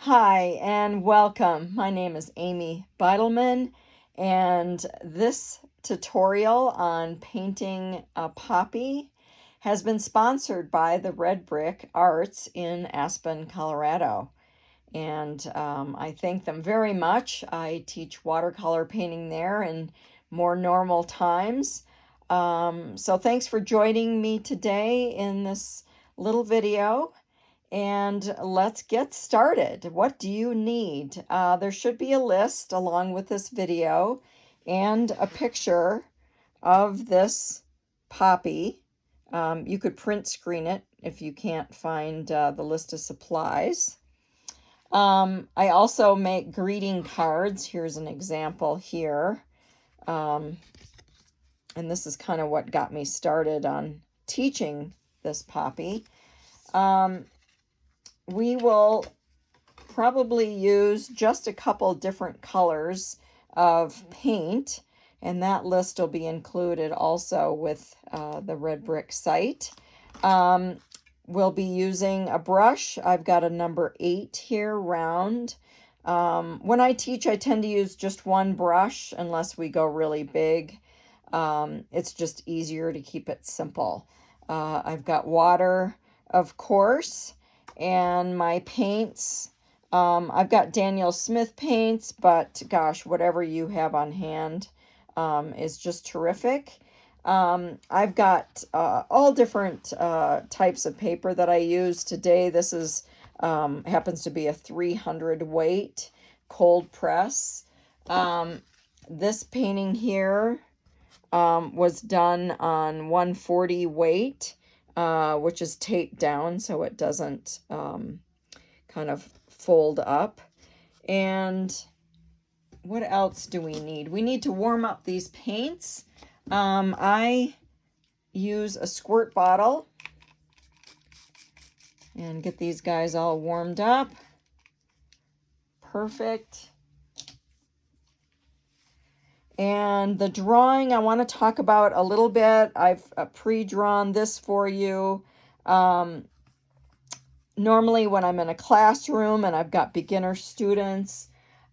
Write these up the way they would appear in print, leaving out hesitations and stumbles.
Hi and welcome. My name is Amy Beidelman, and this tutorial on painting a poppy has been sponsored by the Red Brick Arts in Aspen, Colorado. And I thank them very much. I teach watercolor painting there in more normal times. So thanks for joining me today in this little video. And let's get started. What do you need? There should be a list along with this video and a picture of this poppy. You could print screen it if you can't find the list of supplies. I also make greeting cards. Here's an example here. And this is kind of what got me started on teaching this poppy. We will probably use just a couple different colors of paint, and that list will be included also with the Red Brick site. We'll be using a brush. I've got a number 8 here, round. When I teach, I tend to use just one brush unless we go really big. It's just easier to keep it simple. I've got water, of course, and my paints. I've got Daniel Smith paints, but gosh, whatever you have on hand is just terrific. I've got all different types of paper that I use today. This is happens to be a 300 weight cold press. This painting here was done on 140 weight, which is taped down so it doesn't kind of fold up. And what else do we need? We need to warm up these paints. I use a squirt bottle and get these guys all warmed up. Perfect. And the drawing I want to talk about a little bit. I've pre-drawn this for you. Normally when I'm in a classroom and I've got beginner students,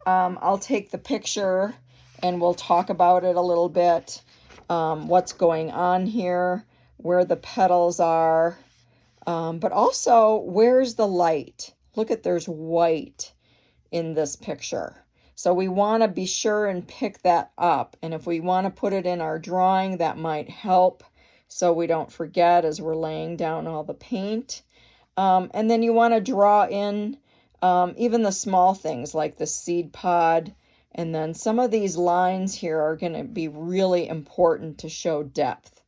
I'll take the picture and we'll talk about it a little bit. What's going on here, where the petals are, but also where's the light. Look at, there's white in this picture. So we want to be sure and pick that up. And if we want to put it in our drawing, that might help so we don't forget as we're laying down all the paint. And then you want to draw in even the small things like the seed pod. And then some of these lines here are going to be really important to show depth.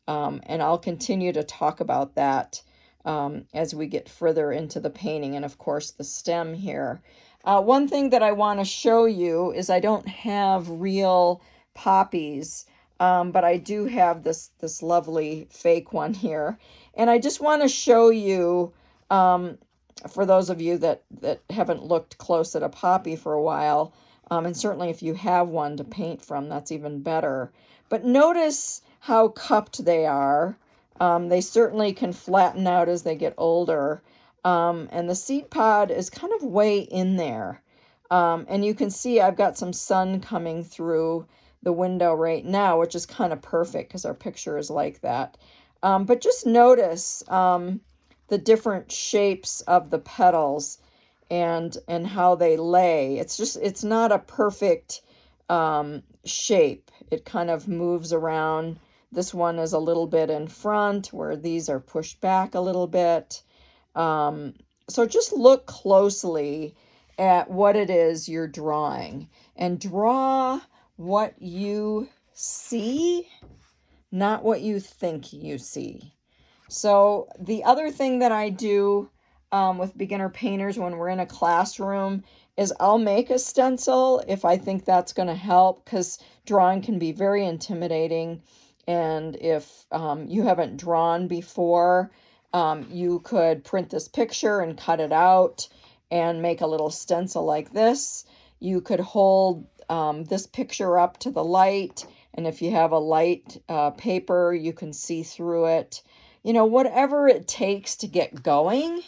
And I'll continue to talk about that as we get further into the painting. And of course, the stem here. One thing that I want to show you is I don't have real poppies, but I do have this lovely fake one here. And I just want to show you, for those of you that haven't looked close at a poppy for a while, and certainly if you have one to paint from, that's even better. But notice how cupped they are. They certainly can flatten out as they get older. And the seed pod is kind of way in there. And you can see I've got some sun coming through the window right now, which is kind of perfect because our picture is like that. But just notice the different shapes of the petals and how they lay. It's not a perfect shape. It kind of moves around. This one is a little bit in front where these are pushed back a little bit. So just look closely at what it is you're drawing and draw what you see, not what you think you see. So the other thing that I do with beginner painters when we're in a classroom is I'll make a stencil if I think that's going to help, because drawing can be very intimidating. And if you haven't drawn before, you could print this picture and cut it out and make a little stencil like this. You could hold this picture up to the light, and if you have a light paper, you can see through it. You know, whatever it takes to get going.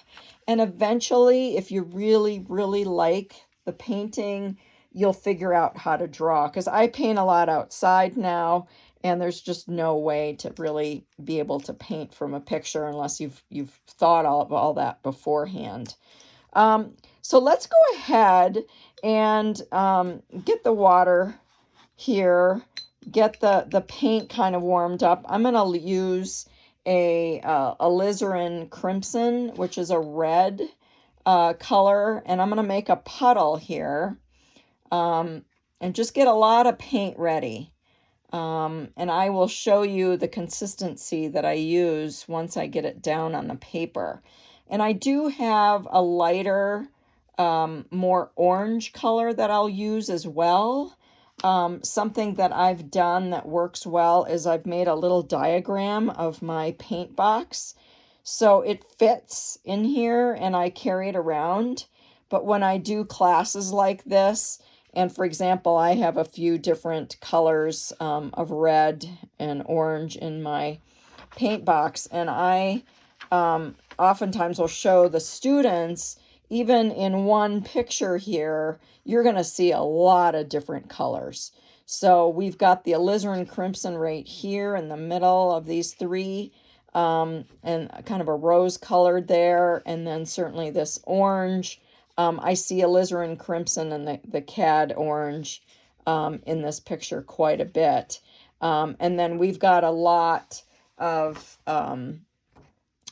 And eventually, if you really, really like the painting, you'll figure out how to draw. Because I paint a lot outside now, and there's just no way to really be able to paint from a picture unless you've thought of all that beforehand. So let's go ahead and get the water here, get the paint kind of warmed up. I'm going to use a alizarin crimson, which is a red color, and I'm going to make a puddle here, and just get a lot of paint ready. And I will show you the consistency that I use once I get it down on the paper. And I do have a lighter, more orange color that I'll use as well. Something that I've done that works well is I've made a little diagram of my paint box. So it fits in here and I carry it around. But when I do classes like this, and for example, I have a few different colors of red and orange in my paint box, and I oftentimes will show the students, even in one picture here, you're going to see a lot of different colors. So we've got the alizarin crimson right here in the middle of these three, and kind of a rose colored there, and then certainly this orange. I see alizarin crimson and the cad orange in this picture quite a bit. And then we've got a lot of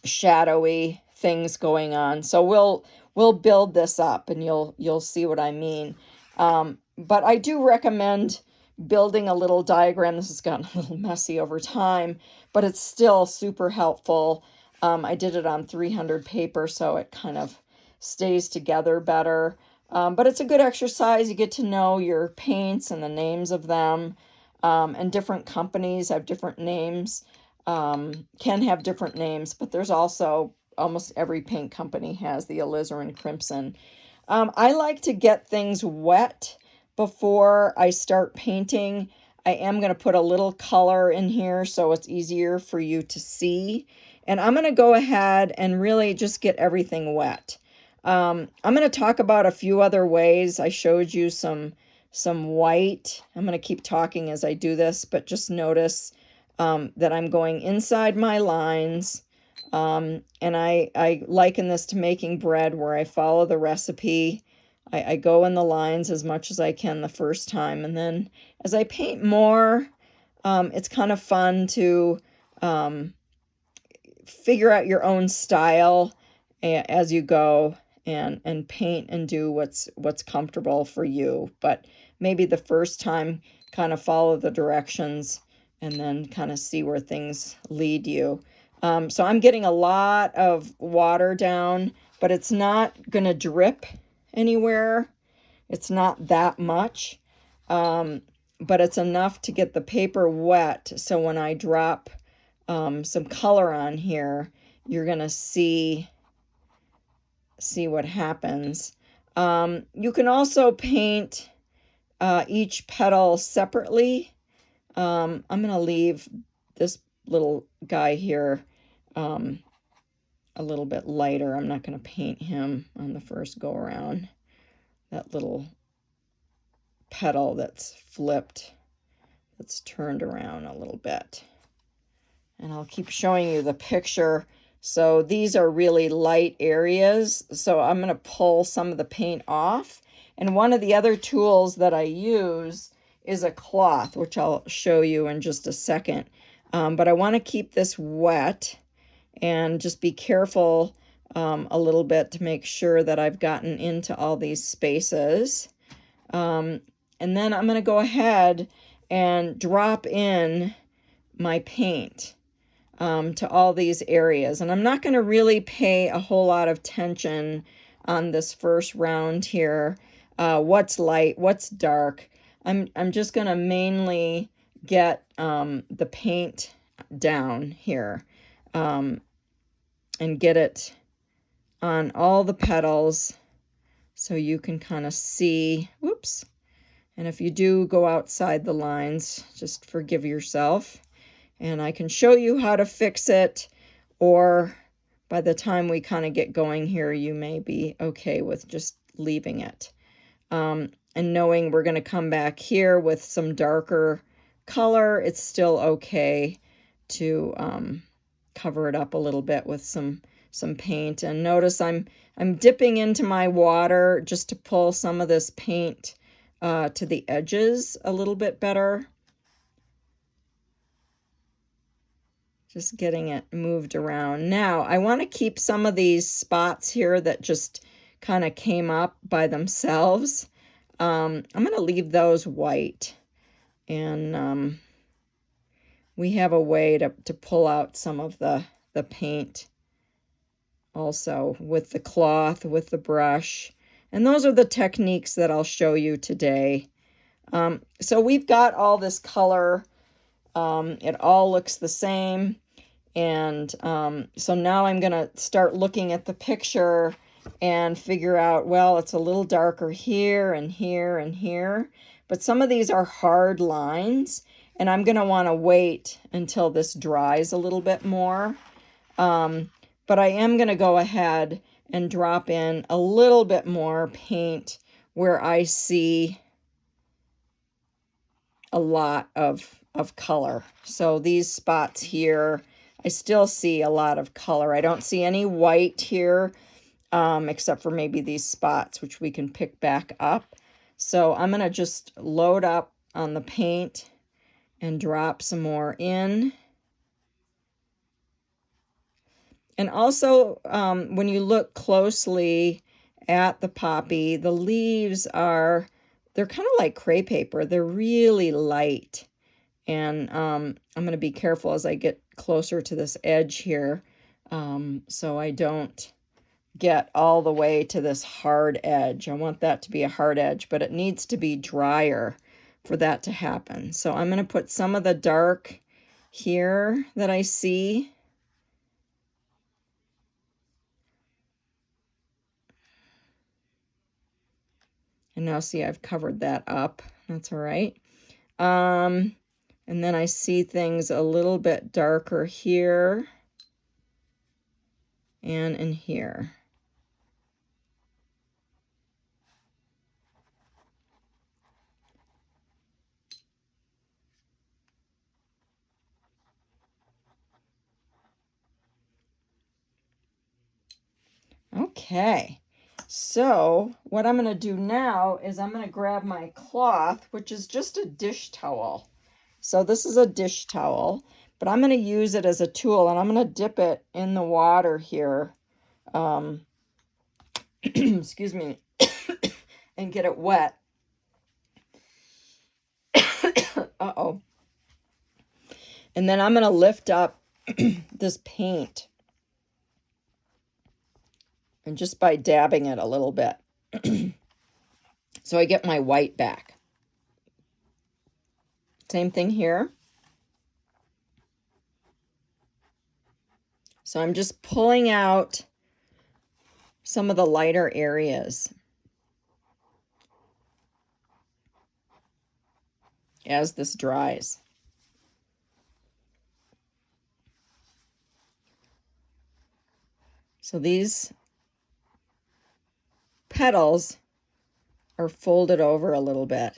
shadowy things going on. So we'll build this up and you'll see what I mean. But I do recommend building a little diagram. This has gotten a little messy over time, but it's still super helpful. I did it on 300 paper, so it kind of stays together better. But it's a good exercise. You get to know your paints and the names of them. And different companies have different names, can have different names, but there's also almost every paint company has the alizarin crimson. I like to get things wet before I start painting. I am going to put a little color in here so it's easier for you to see. And I'm going to go ahead and really just get everything wet. I'm going to talk about a few other ways. I showed you some white. I'm going to keep talking as I do this, but just notice that I'm going inside my lines. And I liken this to making bread where I follow the recipe. I go in the lines as much as I can the first time. And then as I paint more, it's kind of fun to figure out your own style as you go and paint and do what's comfortable for you. But maybe the first time kind of follow the directions and then kind of see where things lead you. So I'm getting a lot of water down, but it's not going to drip anywhere. It's not that much, but it's enough to get the paper wet. So when I drop some color on here, you're going to see what happens. You can also paint each petal separately. I'm going to leave this little guy here a little bit lighter. I'm not going to paint him on the first go around. That little petal that's flipped, that's turned around a little bit. And I'll keep showing you the picture. So these are really light areas. So I'm going to pull some of the paint off. And one of the other tools that I use is a cloth, which I'll show you in just a second. But I want to keep this wet and just be careful a little bit to make sure that I've gotten into all these spaces. And then I'm going to go ahead and drop in my paint to all these areas. And I'm not going to really pay a whole lot of attention on this first round here. What's light, what's dark. I'm just going to mainly get the paint down here and get it on all the petals so you can kind of see. Whoops. And if you do go outside the lines, just forgive yourself. And I can show you how to fix it or by the time we kind of get going here, you may be okay with just leaving it. And knowing we're going to come back here with some darker color, it's still okay to cover it up a little bit with some paint. And notice I'm dipping into my water just to pull some of this paint to the edges a little bit better. Just getting it moved around. Now, I want to keep some of these spots here that just kind of came up by themselves. I'm going to leave those white. And we have a way to pull out some of the paint also with the cloth, with the brush. And those are the techniques that I'll show you today. So we've got all this color. It all looks the same. And so now I'm going to start looking at the picture and figure out, well, it's a little darker here and here and here. But some of these are hard lines, and I'm going to want to wait until this dries a little bit more. But I am going to go ahead and drop in a little bit more paint where I see a lot of color. So these spots here, I still see a lot of color. I don't see any white here, except for maybe these spots, which we can pick back up. So I'm going to just load up on the paint and drop some more in. And also, when you look closely at the poppy, the leaves they're kind of like crepe paper. They're really light. And I'm going to be careful as I get closer to this edge here, so I don't get all the way to this hard edge. I want that to be a hard edge, but it needs to be drier for that to happen. So I'm going to put some of the dark here that I see. And now see, I've covered that up. That's all right. And then I see things a little bit darker here and in here. Okay, so what I'm going to do now is I'm going to grab my cloth, which is just a dish towel. So this is a dish towel, but I'm going to use it as a tool, and I'm going to dip it in the water here. Excuse me, and get it wet. Uh-oh. And then I'm going to lift up this paint. And just by dabbing it a little bit. So I get my white back. Same thing here. So I'm just pulling out some of the lighter areas as this dries. So these petals are folded over a little bit.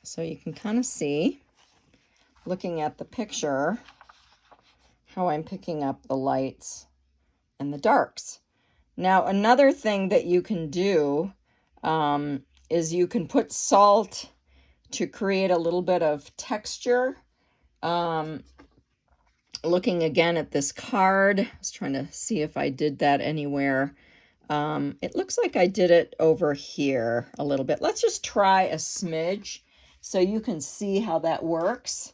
So you can kind of see, looking at the picture, how I'm picking up the lights and the darks. Now, another thing that you can do is you can put salt to create a little bit of texture. Looking again at this card, I was trying to see if I did that anywhere. It looks like I did it over here a little bit. Let's just try a smidge so you can see how that works.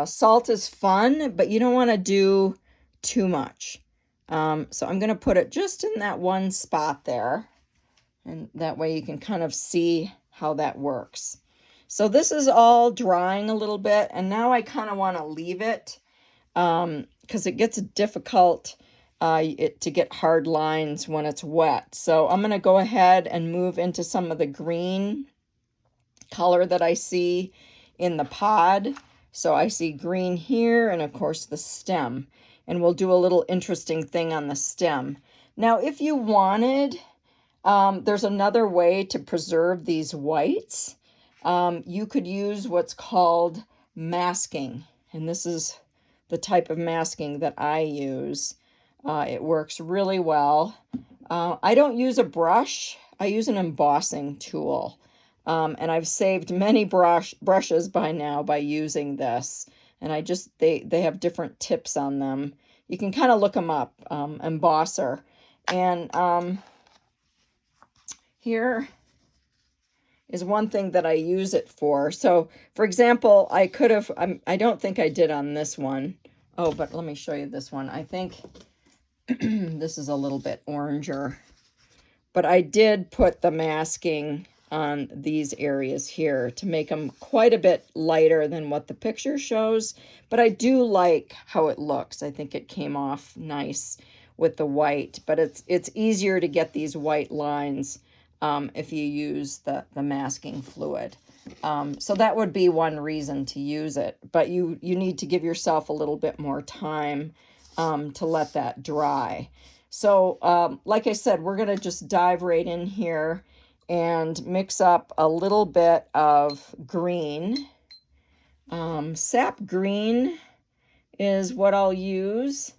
Salt is fun, but you don't want to do too much. So I'm going to put it just in that one spot there. And that way you can kind of see how that works. So this is all drying a little bit. And now I kind of want to leave it because it gets difficult to get hard lines when it's wet. So I'm going to go ahead and move into some of the green color that I see in the pod. So I see green here, and of course the stem. And we'll do a little interesting thing on the stem. Now, if you wanted, there's another way to preserve these whites. You could use what's called masking. And this is the type of masking that I use. It works really well. I don't use a brush. I use an embossing tool. And I've saved many brushes by now by using this. And they have different tips on them. You can kind of look them up, embosser. And here is one thing that I use it for. So, for example, I could have, I don't think I did on this one. Oh, but let me show you this one. I think this is a little bit oranger. But I did put the masking on these areas here to make them quite a bit lighter than what the picture shows. But I do like how it looks. I think it came off nice with the white. But it's easier to get these white lines if you use the masking fluid. So that would be one reason to use it. But you need to give yourself a little bit more time to let that dry. So like I said, we're going to just dive right in here and mix up a little bit of green. Sap green is what I'll use.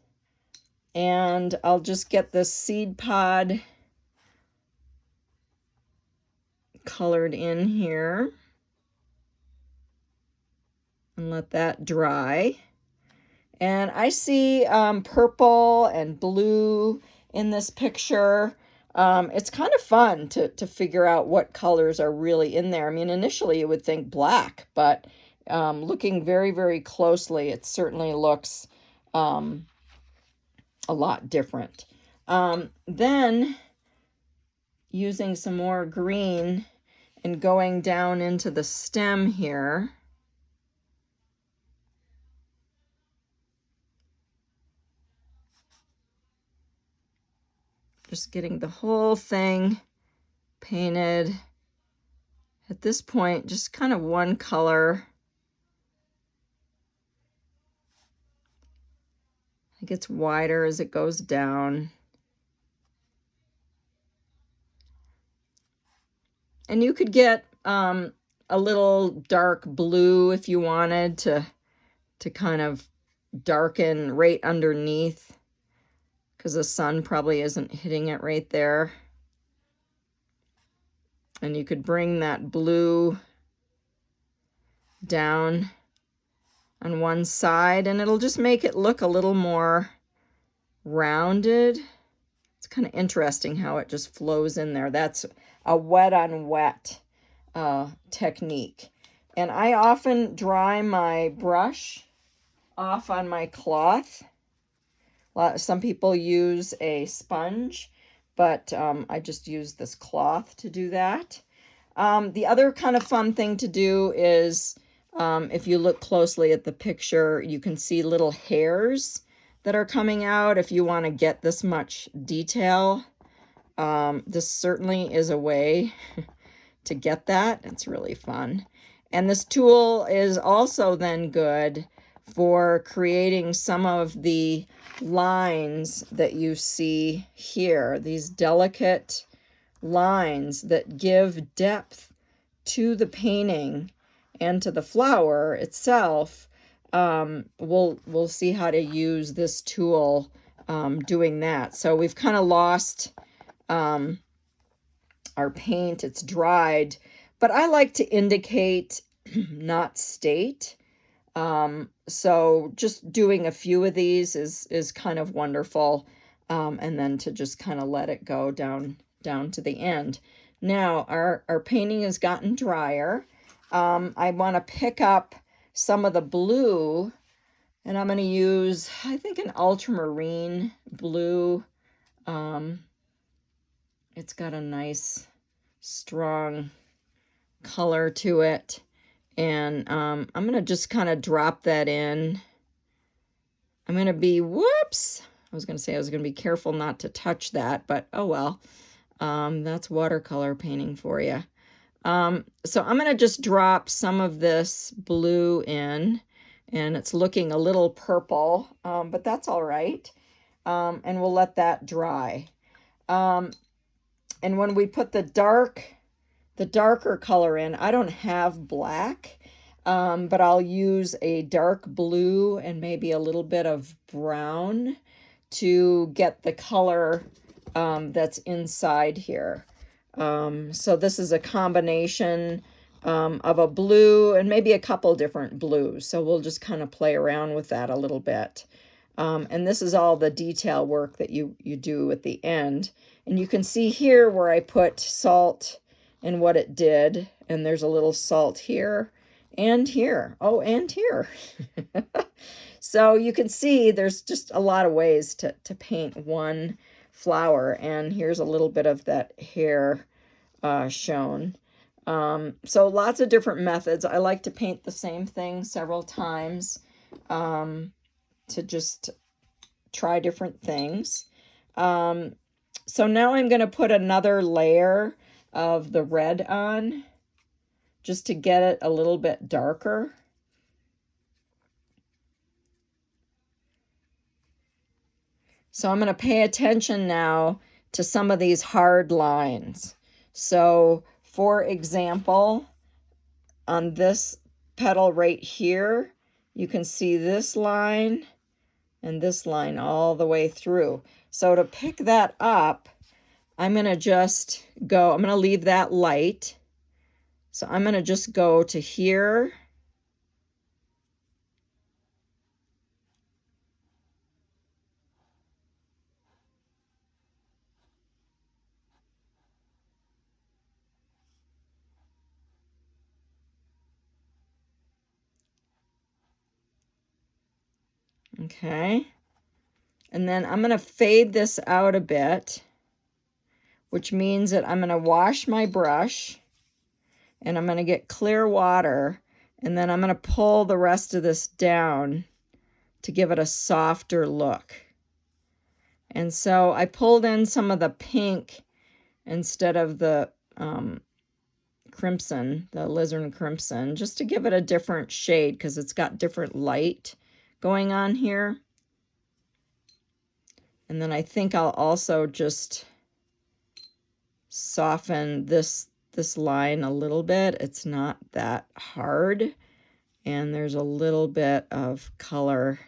And I'll just get this seed pod colored in here and let that dry. And I see purple and blue in this picture. It's kind of fun to figure out what colors are really in there. I mean, initially you would think black, but looking very, very closely, it certainly looks a lot different. Then using some more green and going down into the stem here. Just getting the whole thing painted. At this point, just kind of one color. It gets wider as it goes down. And you could get a little dark blue if you wanted to kind of darken right underneath, because the sun probably isn't hitting it right there. And you could bring that blue down on one side, and it'll just make it look a little more rounded. It's kind of interesting how it just flows in there. That's a wet on wet technique. And I often dry my brush off on my cloth. Some people use a sponge, but I just use this cloth to do that. The other kind of fun thing to do is, if you look closely at the picture, you can see little hairs that are coming out. If you want to get this much detail, this certainly is a way to get that. It's really fun. And this tool is also then good for creating some of the lines that you see here, these delicate lines that give depth to the painting and to the flower itself. We'll see how to use this tool doing that. So we've kind of lost our paint. It's dried, but I like to indicate, not state. So just doing a few of these is kind of wonderful. And then to just kind of let it go down to the end. Now our painting has gotten drier. I want to pick up some of the blue, and I'm going to use, I think, an ultramarine blue. It's got a nice strong color to it. And I'm going to just kind of drop that in. I'm going to be, whoops, I was going to say I was going to be careful not to touch that, but oh well. That's watercolor painting for you. So I'm going to just drop some of this blue in, and it's looking a little purple, but that's all right. And we'll let that dry. And when we put the darker color in, I don't have black, but I'll use a dark blue and maybe a little bit of brown to get the color that's inside here. So this is a combination of a blue and maybe a couple different blues. So we'll just kind of play around with that a little bit. And this is all the detail work that you do at the end. And you can see here where I put salt and what it did. And there's a little salt here and here. Oh, and here. So you can see there's just a lot of ways to paint one flower. And here's a little bit of that hair shown. So lots of different methods. I like to paint the same thing several times to just try different things. So now I'm going to put another layer of the red on just to get it a little bit darker. So I'm going to pay attention now to some of these hard lines. So for example, on this petal right here, you can see this line and this line all the way through. So to pick that up, I'm going to just go, I'm going to leave that light. So I'm going to just go to here. Okay. And then I'm going to fade this out a bit, which means that I'm going to wash my brush and I'm going to get clear water, and then I'm going to pull the rest of this down to give it a softer look. And so I pulled in some of the pink instead of the crimson, the alizarin crimson, just to give it a different shade because it's got different light going on here. And then I think I'll also just soften this line a little bit. It's not that hard. And there's a little bit of color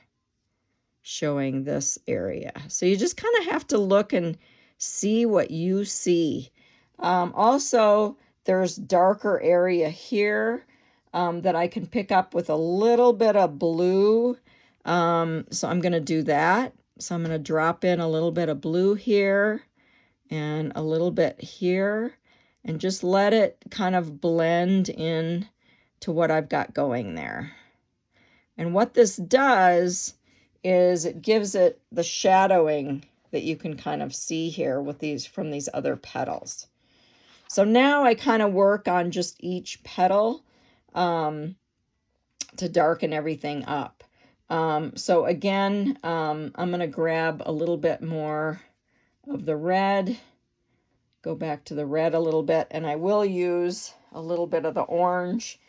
showing this area. So you just kind of have to look and see what you see. Also, there's darker area here that I can pick up with a little bit of blue. So I'm going to do that. So I'm going to drop in a little bit of blue here and a little bit here and just let it kind of blend in to what I've got going there. And what this does is it gives it the shadowing that you can kind of see here with these from these other petals. So now I kind of work on just each petal to darken everything up. So again, I'm going to grab a little bit more of the red, go back to the red a little bit, and I will use a little bit of the orange,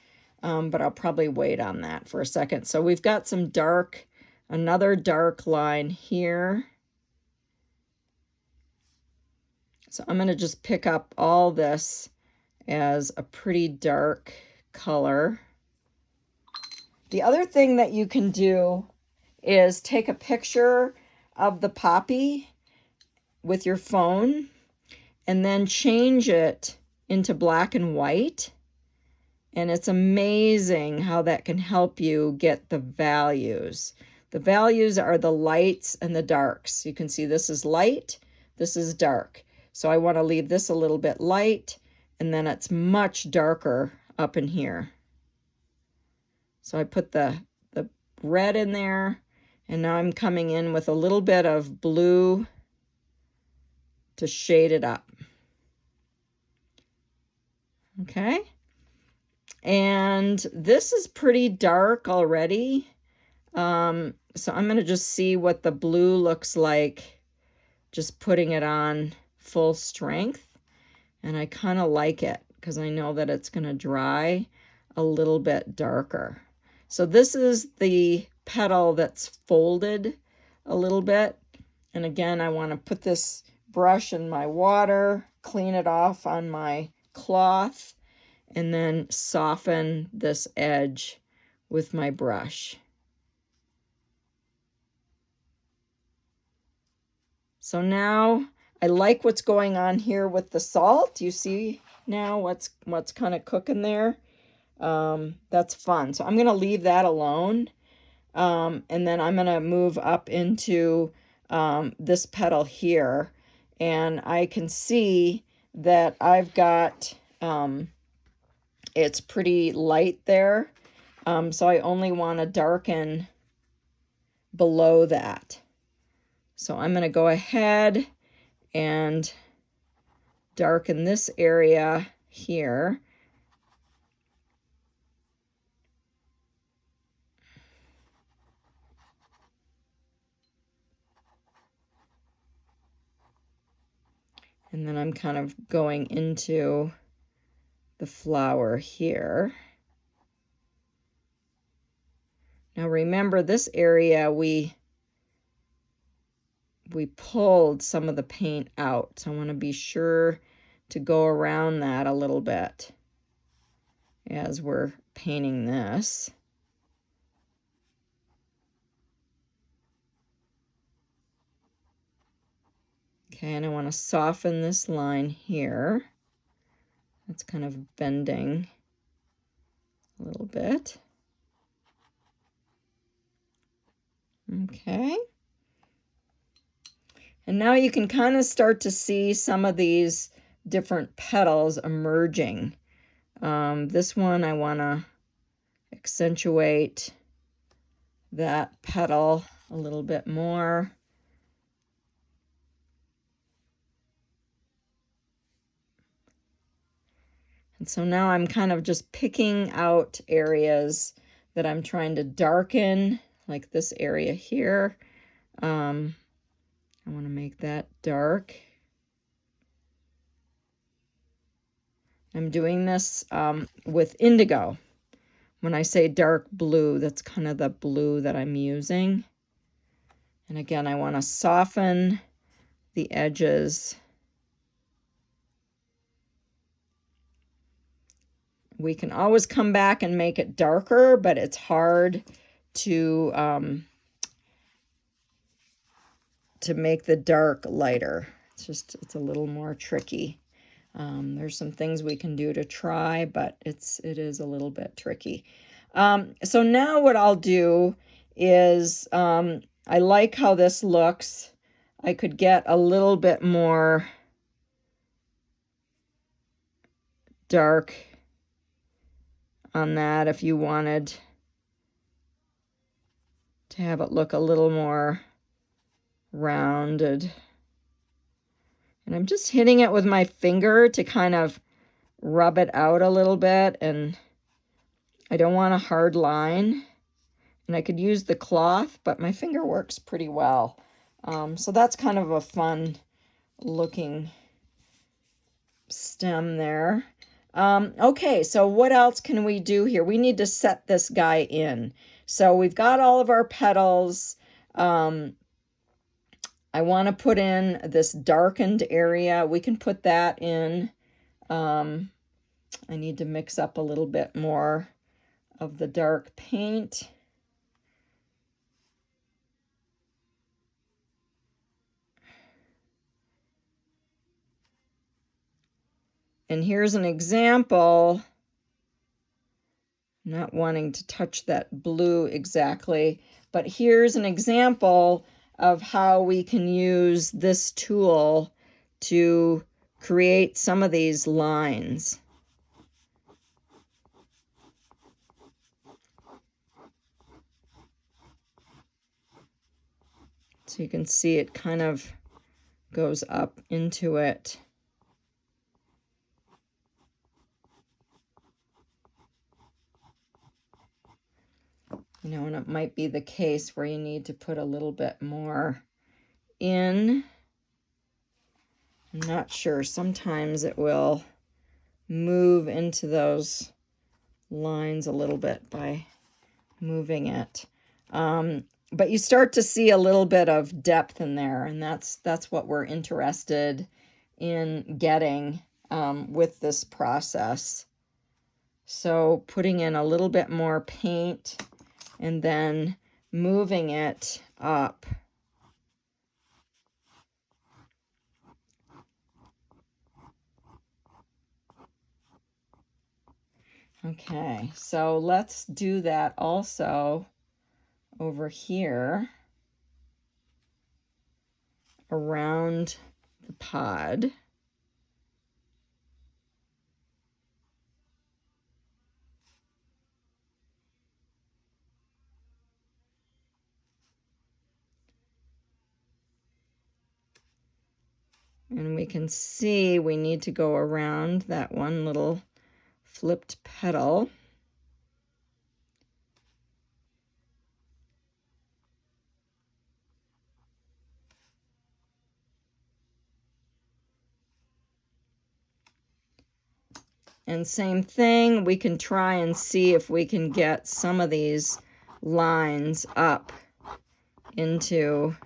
but I'll probably wait on that for a second. So we've got some dark, another dark line here. So I'm going to just pick up all this as a pretty dark color. The other thing that you can do is take a picture of the poppy with your phone and then change it into black and white. And it's amazing how that can help you get the values. The values are the lights and the darks. You can see this is light, this is dark. So I want to leave this a little bit light, and then it's much darker up in here. So I put the red in there, and now I'm coming in with a little bit of blue to shade it up. Okay. And this is pretty dark already. So I'm going to just see what the blue looks like, just putting it on full strength. And I kind of like it because I know that it's going to dry a little bit darker. So this is the petal that's folded a little bit. And again, I want to put this brush in my water, clean it off on my cloth, and then soften this edge with my brush. So now I like what's going on here with the salt. You see now what's kind of cooking there. That's fun. So I'm going to leave that alone. And then I'm going to move up into this petal here. And I can see that I've got, it's pretty light there. So I only want to darken below that. So I'm going to go ahead and darken this area here. And then I'm kind of going into the flower here. Now remember, this area we pulled some of the paint out, so I want to be sure to go around that a little bit as we're painting this. Okay, and I want to soften this line here. That's kind of bending a little bit. Okay. And now you can kind of start to see some of these different petals emerging. This one, I want to accentuate that petal a little bit more. And so now I'm kind of just picking out areas that I'm trying to darken, like this area here. I want to make that dark. I'm doing this with indigo. When I say dark blue, that's kind of the blue that I'm using. And again, I want to soften the edges. We can always come back and make it darker, but it's hard to make the dark lighter. It's a little more tricky. There's some things we can do to try, but it is a little bit tricky. So now what I'll do is, I like how this looks. I could get a little bit more dark on that if you wanted to have it look a little more rounded. And I'm just hitting it with my finger to kind of rub it out a little bit, and I don't want a hard line. And I could use the cloth, but my finger works pretty well. So that's kind of a fun looking stem there. Okay, so what else can we do here? We need to set this guy in. So we've got all of our petals. I want to put in this darkened area. We can put that in. I need to mix up a little bit more of the dark paint. And here's an example, not wanting to touch that blue exactly, but here's an example of how we can use this tool to create some of these lines. So you can see it kind of goes up into it. You know, and it might be the case where you need to put a little bit more in. I'm not sure. Sometimes it will move into those lines a little bit by moving it. But you start to see a little bit of depth in there, and that's what we're interested in getting with this process. So putting in a little bit more paint and then moving it up. Okay, so let's do that also over here around the pod. And we can see we need to go around that one little flipped petal. And same thing, we can try and see if we can get some of these lines up into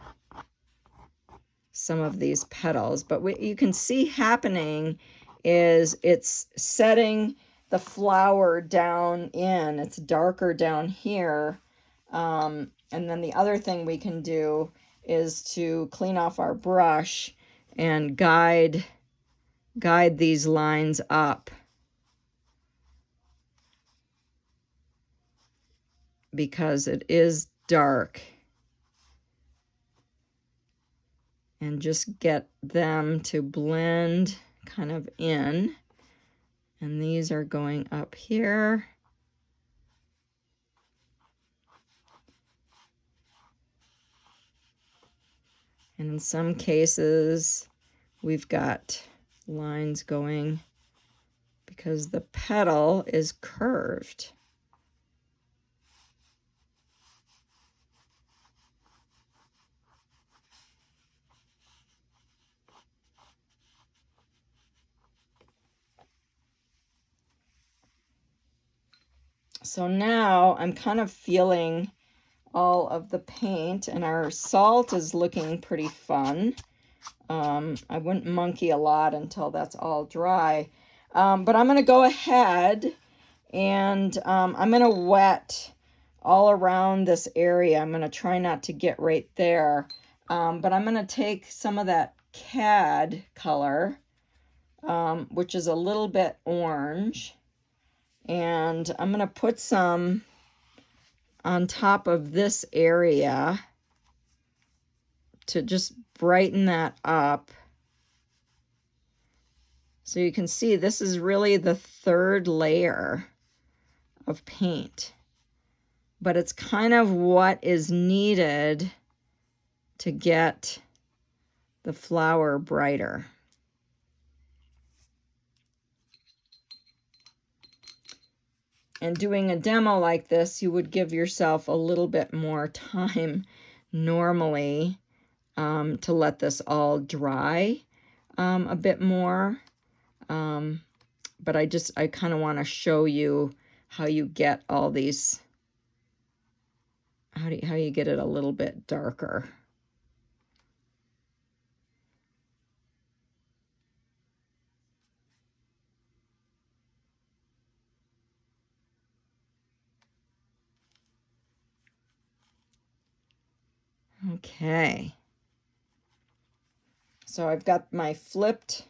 some of these petals. But what you can see happening is it's setting the flower down in. It's darker down here. And then the other thing we can do is to clean off our brush and guide these lines up, because it is dark, and just get them to blend kind of in. And these are going up here. And in some cases, we've got lines going because the petal is curved. So now I'm kind of feeling all of the paint, and our salt is looking pretty fun. I wouldn't monkey a lot until that's all dry. But I'm going to go ahead and I'm going to wet all around this area. I'm going to try not to get right there. But I'm going to take some of that cad color, which is a little bit orange, and I'm going to put some on top of this area to just brighten that up. So you can see this is really the third layer of paint, but it's kind of what is needed to get the flower brighter. And doing a demo like this, you would give yourself a little bit more time normally to let this all dry a bit more. But I kind of want to show you how you get all these, how you get it a little bit darker. Okay. So I've got my flipped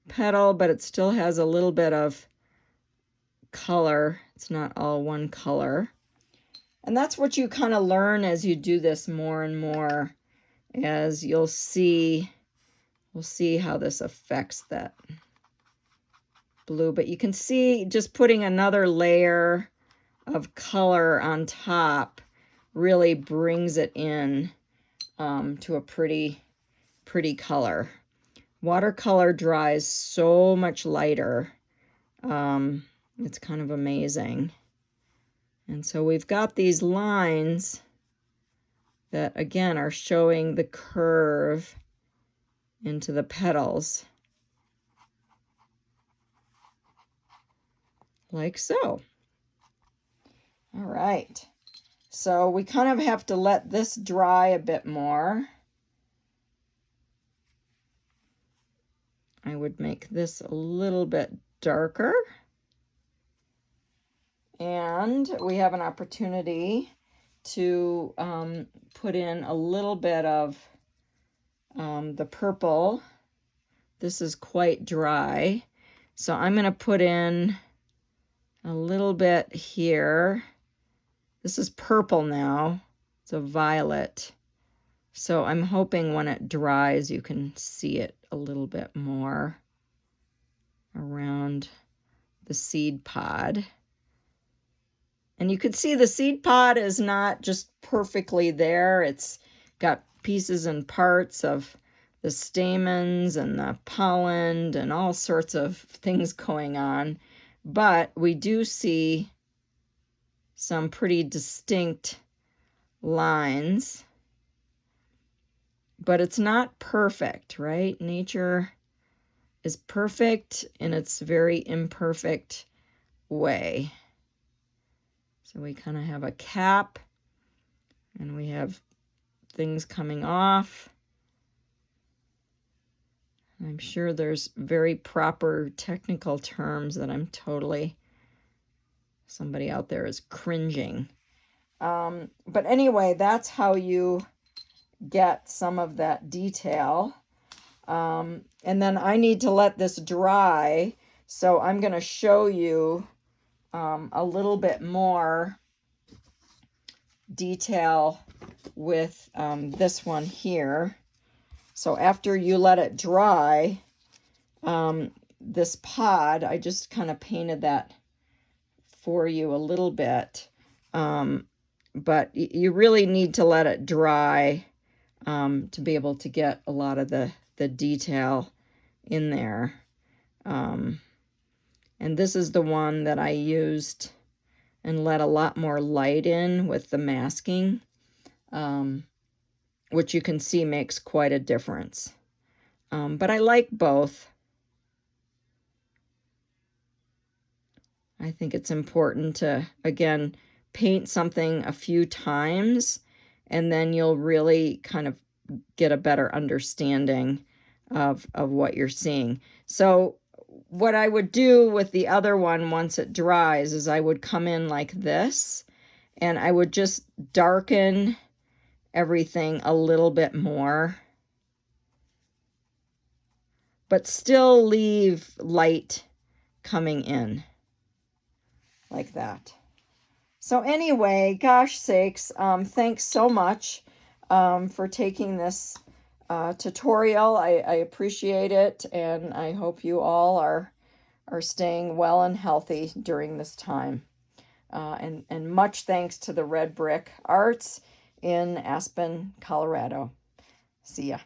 petal, but it still has a little bit of color. It's not all one color. And that's what you kind of learn as you do this more and more, as we'll see how this affects that blue. But you can see just putting another layer of color on top really brings it in to a pretty color. Watercolor dries so much lighter. It's kind of amazing. And so we've got these lines that, again, are showing the curve into the petals, like so. All right, so we kind of have to let this dry a bit more. I would make this a little bit darker. And we have an opportunity to put in a little bit of the purple. This is quite dry, so I'm going to put in a little bit here. This is purple now. It's a violet. So I'm hoping when it dries, you can see it a little bit more around the seed pod. And you can see the seed pod is not just perfectly there. It's got pieces and parts of the stamens and the pollen and all sorts of things going on. But we do see some pretty distinct lines. But it's not perfect, right? Nature is perfect in its very imperfect way. So we kind of have a cap, and we have things coming off. I'm sure there's very proper technical terms that I'm totally, somebody out there is cringing. But anyway, that's how you get some of that detail. And then I need to let this dry, so I'm going to show you a little bit more detail with this one here. So after you let it dry, this pod, I just kind of painted that for you a little bit, but you really need to let it dry to be able to get a lot of the detail in there. And this is the one that I used and let a lot more light in with the masking, which you can see makes quite a difference. But I like both. I think it's important to, again, paint something a few times, and then you'll really kind of get a better understanding of what you're seeing. So what I would do with the other one once it dries is I would come in like this, and I would just darken everything a little bit more, but still leave light coming in like that. So anyway, gosh sakes, thanks so much for taking this tutorial. I appreciate it, and I hope you all are staying well and healthy during this time. And much thanks to the Red Brick Arts in Aspen, Colorado. See ya.